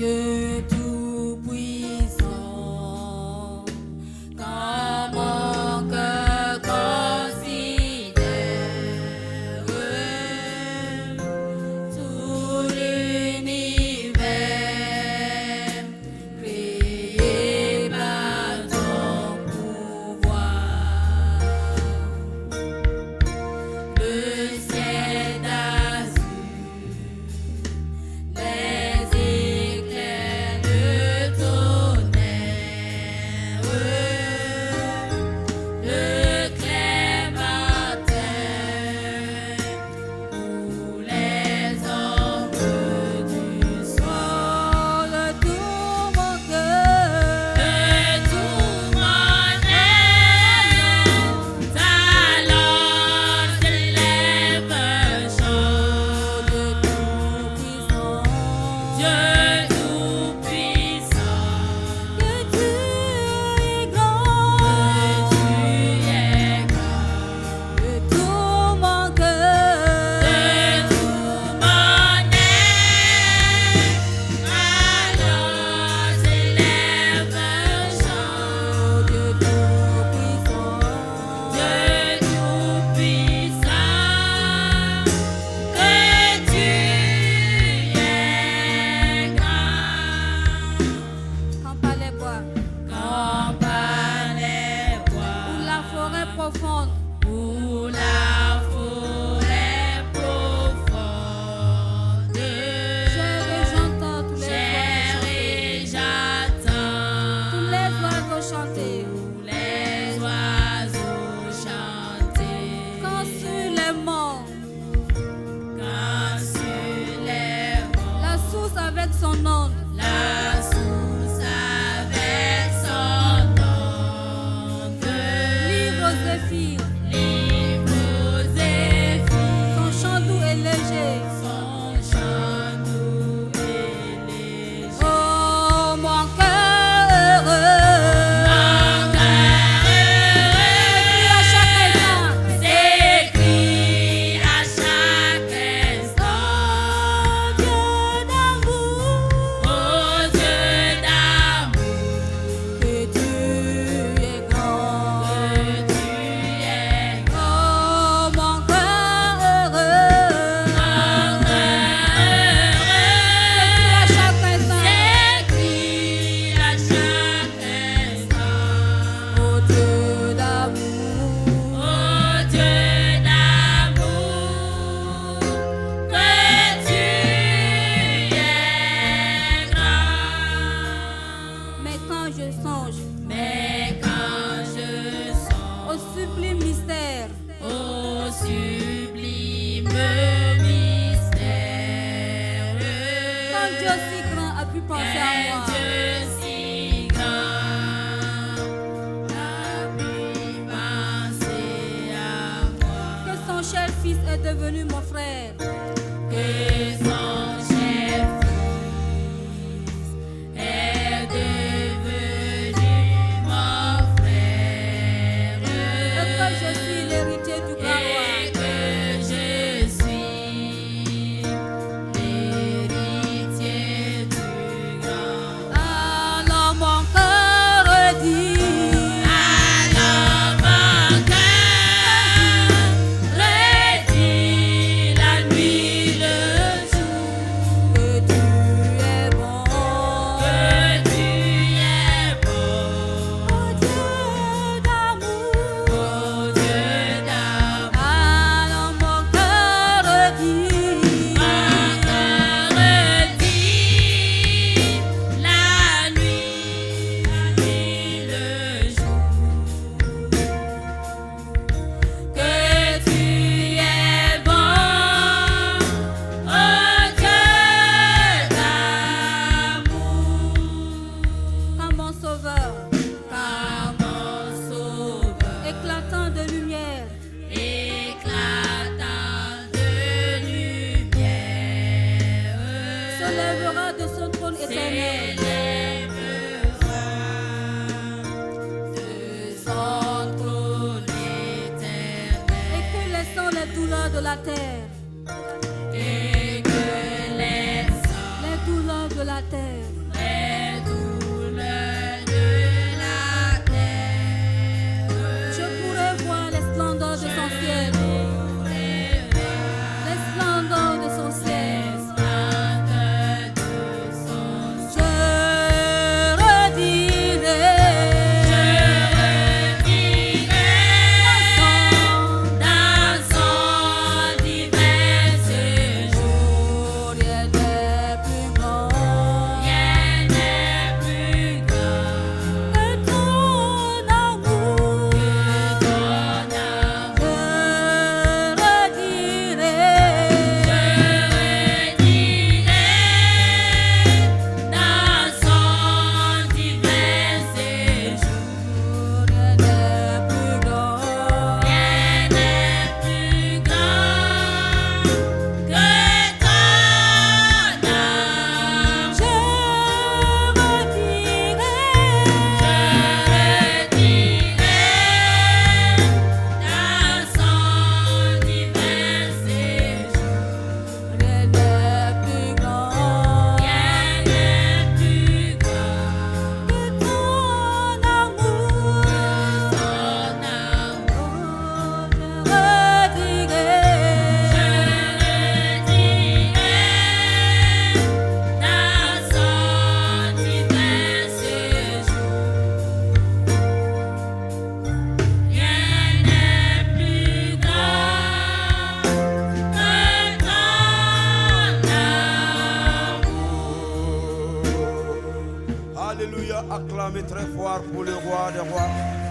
Dieu tout-puissant, quand mon cœur considère tout l'univers créé par ton pouvoir, le ciel d'azur, les éclairs de tonnerre, le clair matin, tous les ombres du soir, de tout mon cœur, de tout mon être, alors s'élève un chant de tout-puissant, Dieu tout-puissant, que tu es grand, que tu es grand, de tout mon cœur, de tout mon être, alors s'élève un chant, Dieu tout-puissant, Dieu tout-puissant, que tu es grand. Quand par les bois, ou la forêt profonde, j'aime et j'entends tous les oiseaux chanter, quand sur les monts, la source avec son onde, livre aux zéphyrs, son chant doux et léger. Oh, mon cœur heureux, s'écrie à chaque instant, Dieu d'amour, oh Dieu d'amour, que tu es grand, que tu es grand. Oh, mon cœur heureux, s'écrie à chaque instant, oh Dieu d'amour, que tu es grand. Mais quand je songe au sublime mystère, quand Dieu si grand a pu penser à moi, que son cher fils est devenu mon frère, et que je suis l'héritier du grand roi. Alors mon cœur dit, la nuit, le jour, que tu es bon, oh Dieu d'amour, alors mon cœur dit, la nuit, le jour, que tu es bon, oh Dieu d'amour. Quand mon sauveur, éclatant de lumière, se lèvera de son trône éternel, et que laissant les douleurs de la terre, et que les les douleurs de la terre Acclamez très fort pour le roi des rois.